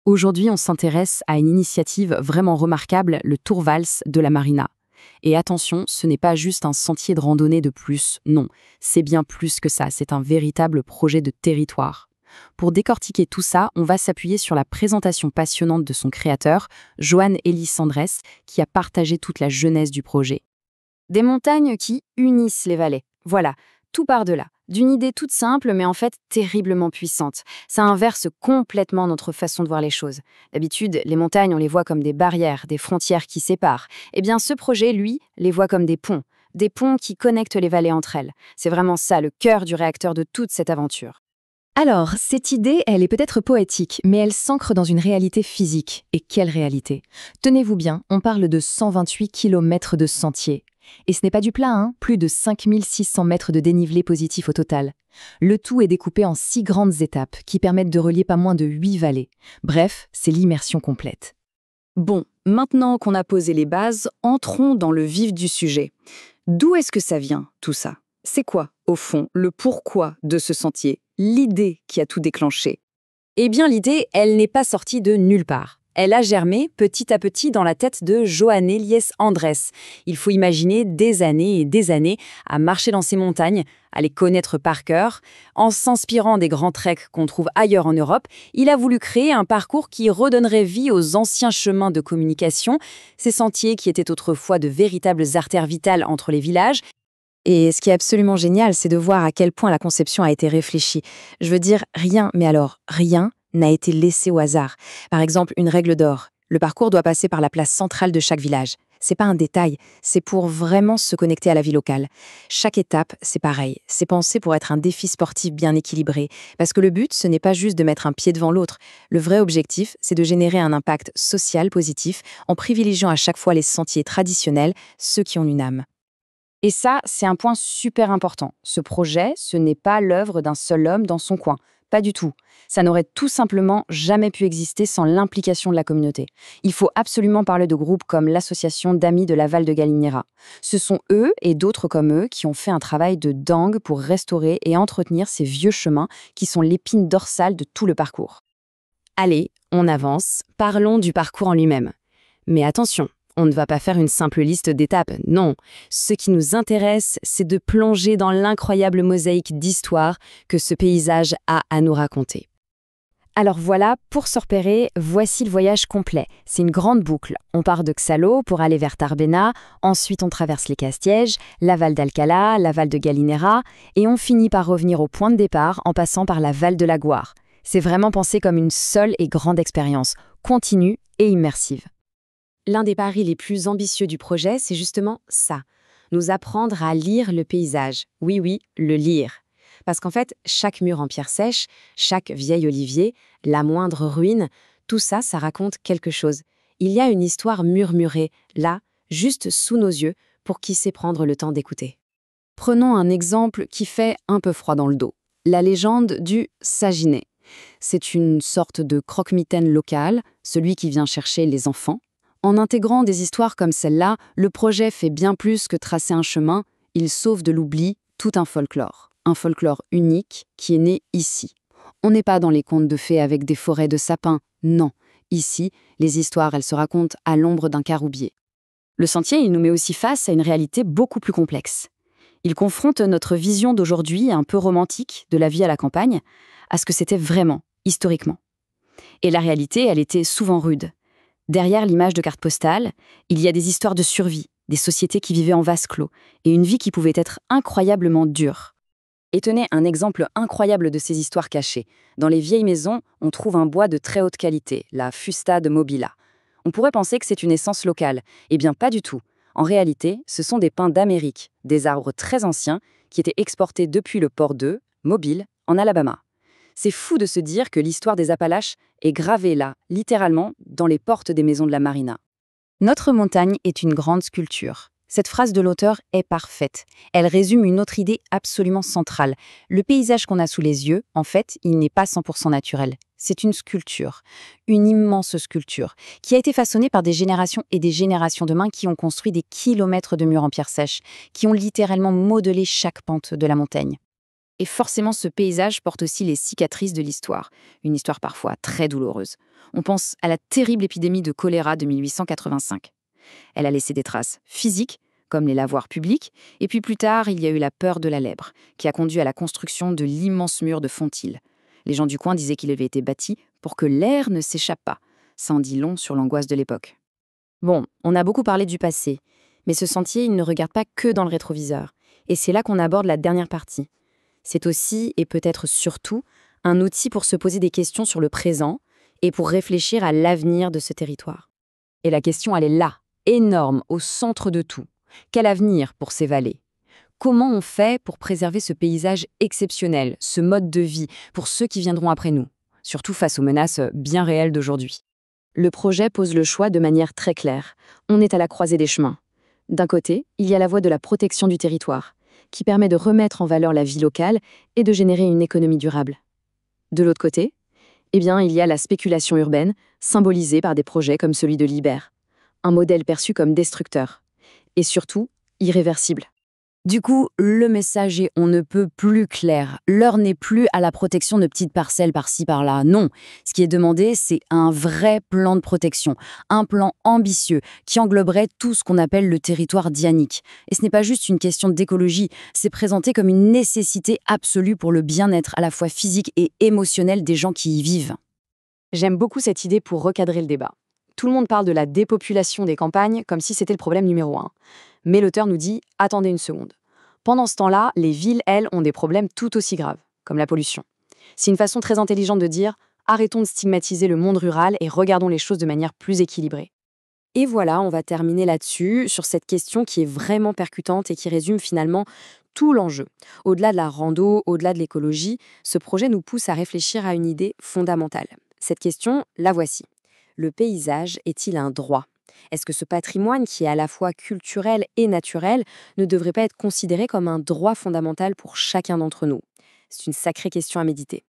Aujourd'hui, on s'intéresse à une initiative vraiment remarquable, le Tour Valse de la Marina. Et attention, ce n'est pas juste un sentier de randonnée de plus, non, c'est bien plus que ça, c'est un véritable projet de territoire. Pour décortiquer tout ça, on va s'appuyer sur la présentation passionnante de son créateur, Joan Elis Andrés, qui a partagé toute la genèse du projet. Des montagnes qui unissent les vallées. Voilà, tout part de là. D'une idée toute simple, mais en fait terriblement puissante. Ça inverse complètement notre façon de voir les choses. D'habitude, les montagnes, on les voit comme des barrières, des frontières qui séparent. Eh bien, ce projet, lui, les voit comme des ponts. Des ponts qui connectent les vallées entre elles. C'est vraiment ça, le cœur du réacteur de toute cette aventure. Alors, cette idée, elle est peut-être poétique, mais elle s'ancre dans une réalité physique. Et quelle réalité? Tenez-vous bien, on parle de 128 km de sentiers. Et ce n'est pas du plat, hein, plus de 5600 mètres de dénivelé positif au total. Le tout est découpé en 6 grandes étapes qui permettent de relier pas moins de 8 vallées. Bref, c'est l'immersion complète. Bon, maintenant qu'on a posé les bases, entrons dans le vif du sujet. D'où est-ce que ça vient, tout ça? C'est quoi, au fond, le pourquoi de ce sentier? L'idée qui a tout déclenché? Eh bien, l'idée, elle n'est pas sortie de nulle part. Elle a germé petit à petit dans la tête de Joan Elis Andrés. Il faut imaginer des années et des années à marcher dans ces montagnes, à les connaître par cœur. En s'inspirant des grands treks qu'on trouve ailleurs en Europe, il a voulu créer un parcours qui redonnerait vie aux anciens chemins de communication, ces sentiers qui étaient autrefois de véritables artères vitales entre les villages. Et ce qui est absolument génial, c'est de voir à quel point la conception a été réfléchie. Je veux dire, rien, mais alors rien, n'a été laissé au hasard. Par exemple, une règle d'or. Le parcours doit passer par la place centrale de chaque village. C'est pas un détail, c'est pour vraiment se connecter à la vie locale. Chaque étape, c'est pareil. C'est pensé pour être un défi sportif bien équilibré. Parce que le but, ce n'est pas juste de mettre un pied devant l'autre. Le vrai objectif, c'est de générer un impact social positif en privilégiant à chaque fois les sentiers traditionnels, ceux qui ont une âme. Et ça, c'est un point super important. Ce projet, ce n'est pas l'œuvre d'un seul homme dans son coin. Pas du tout. Ça n'aurait tout simplement jamais pu exister sans l'implication de la communauté. Il faut absolument parler de groupes comme l'Association d'Amis de la Val de Gallinera. Ce sont eux et d'autres comme eux qui ont fait un travail de dingue pour restaurer et entretenir ces vieux chemins qui sont l'épine dorsale de tout le parcours. Allez, on avance, parlons du parcours en lui-même. Mais attention, on ne va pas faire une simple liste d'étapes, non. Ce qui nous intéresse, c'est de plonger dans l'incroyable mosaïque d'histoire que ce paysage a à nous raconter. Alors voilà, pour se repérer, voici le voyage complet. C'est une grande boucle. On part de Xalo pour aller vers Tarbena, ensuite on traverse les Castièges, la Val d'Alcalá, la Val de Gallinera, et on finit par revenir au point de départ en passant par la Val de Laguar. C'est vraiment pensé comme une seule et grande expérience, continue et immersive. L'un des paris les plus ambitieux du projet, c'est justement ça, nous apprendre à lire le paysage. Oui, oui, le lire. Parce qu'en fait, chaque mur en pierre sèche, chaque vieil olivier, la moindre ruine, tout ça, ça raconte quelque chose. Il y a une histoire murmurée, là, juste sous nos yeux, pour qui sait prendre le temps d'écouter. Prenons un exemple qui fait un peu froid dans le dos. La légende du Saginet. C'est une sorte de croque-mitaine local, celui qui vient chercher les enfants. En intégrant des histoires comme celle-là, le projet fait bien plus que tracer un chemin, il sauve de l'oubli tout un folklore unique qui est né ici. On n'est pas dans les contes de fées avec des forêts de sapins, non. Ici, les histoires, elles se racontent à l'ombre d'un caroubier. Le sentier, il nous met aussi face à une réalité beaucoup plus complexe. Il confronte notre vision d'aujourd'hui, un peu romantique, de la vie à la campagne, à ce que c'était vraiment, historiquement. Et la réalité, elle était souvent rude. Derrière l'image de carte postale, il y a des histoires de survie, des sociétés qui vivaient en vase clos, et une vie qui pouvait être incroyablement dure. Et tenez un exemple incroyable de ces histoires cachées. Dans les vieilles maisons, on trouve un bois de très haute qualité, la Fusta de Mobila. On pourrait penser que c'est une essence locale. Eh bien, pas du tout. En réalité, ce sont des pins d'Amérique, des arbres très anciens qui étaient exportés depuis le port de Mobile, en Alabama. C'est fou de se dire que l'histoire des Appalaches est gravée là, littéralement, dans les portes des maisons de la marina. Notre montagne est une grande sculpture. Cette phrase de l'auteur est parfaite. Elle résume une autre idée absolument centrale. Le paysage qu'on a sous les yeux, en fait, il n'est pas 100% naturel. C'est une sculpture, une immense sculpture, qui a été façonnée par des générations et des générations de mains qui ont construit des kilomètres de murs en pierre sèche, qui ont littéralement modelé chaque pente de la montagne. Et forcément, ce paysage porte aussi les cicatrices de l'histoire, une histoire parfois très douloureuse. On pense à la terrible épidémie de choléra de 1885. Elle a laissé des traces physiques, comme les lavoirs publics, et puis plus tard, il y a eu la peur de la lèpre, qui a conduit à la construction de l'immense mur de Fontilles. Les gens du coin disaient qu'il avait été bâti pour que l'air ne s'échappe pas. Ça en dit long sur l'angoisse de l'époque. Bon, on a beaucoup parlé du passé, mais ce sentier, il ne regarde pas que dans le rétroviseur. Et c'est là qu'on aborde la dernière partie. C'est aussi, et peut-être surtout, un outil pour se poser des questions sur le présent et pour réfléchir à l'avenir de ce territoire. Et la question, elle est là, énorme, au centre de tout. Quel avenir pour ces vallées? Comment on fait pour préserver ce paysage exceptionnel, ce mode de vie, pour ceux qui viendront après nous, surtout face aux menaces bien réelles d'aujourd'hui? Le projet pose le choix de manière très claire. On est à la croisée des chemins. D'un côté, il y a la voie de la protection du territoire, qui permet de remettre en valeur la vie locale et de générer une économie durable. De l'autre côté, il y a la spéculation urbaine, symbolisée par des projets comme celui de Libère, un modèle perçu comme destructeur, et surtout irréversible. Du coup, le message est on ne peut plus clair. L'heure n'est plus à la protection de petites parcelles par-ci par-là. Non, ce qui est demandé, c'est un vrai plan de protection, un plan ambitieux qui engloberait tout ce qu'on appelle le territoire dianique. Et ce n'est pas juste une question d'écologie, c'est présenté comme une nécessité absolue pour le bien-être à la fois physique et émotionnel des gens qui y vivent. J'aime beaucoup cette idée pour recadrer le débat. Tout le monde parle de la dépopulation des campagnes comme si c'était le problème numéro 1. Mais l'auteur nous dit « attendez une seconde ». Pendant ce temps-là, les villes, elles, ont des problèmes tout aussi graves, comme la pollution. C'est une façon très intelligente de dire « arrêtons de stigmatiser le monde rural et regardons les choses de manière plus équilibrée ». Et voilà, on va terminer là-dessus, sur cette question qui est vraiment percutante et qui résume finalement tout l'enjeu. Au-delà de la rando, au-delà de l'écologie, ce projet nous pousse à réfléchir à une idée fondamentale. Cette question, la voici. Le paysage est-il un droit ? Est-ce que ce patrimoine, qui est à la fois culturel et naturel, ne devrait pas être considéré comme un droit fondamental pour chacun d'entre nous ? C'est une sacrée question à méditer.